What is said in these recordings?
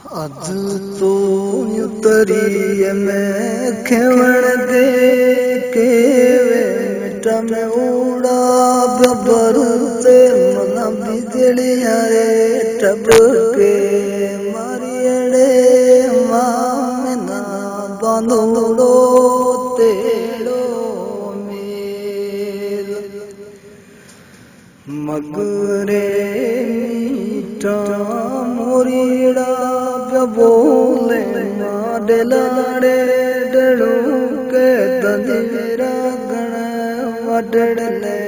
अज तो युतरी में खेवण दे के मिटा में उड़ा बबर से मना बिजलियां रे टब के मारियड़े मामना बांधोड़ो तेड़ो मेल मगरे मीठा मोरीड़ा बोले माडलाड़े डड़ू के तंदीरा गण वडड़ले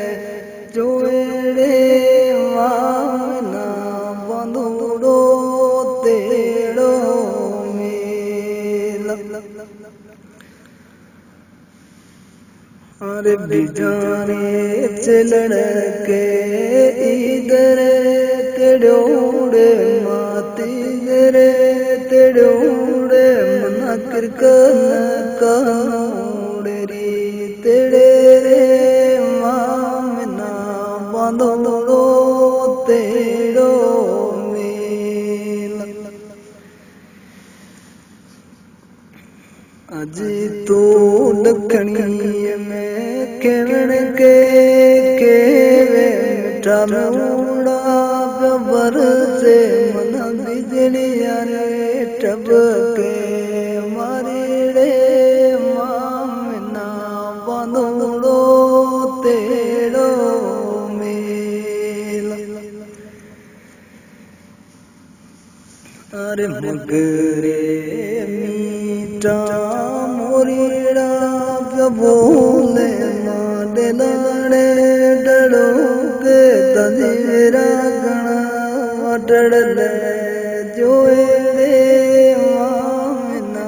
जोड़े वाना बंधुड़ो तेड़ो मेल अरे बिजाने चलण के इधर तेड़ोड़े माती जरे तेड़ोड़े मना किरकन काड़ेरी तेड़े रे मामना बांधोड़ो तेड़ो मेल अजी तो दखनी में केवण के मिठा में उड़ा बबर से मना बिजलियां रे टब के मारिड़े मामना बांधोड़ो तेड़ो मेल अरे मगरे मीठा मोरीड़ा बोले माडलाड़े डड़ो के तंदीरा गण वडड़ले जोड़े मामना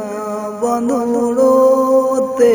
बांधोड़ो ते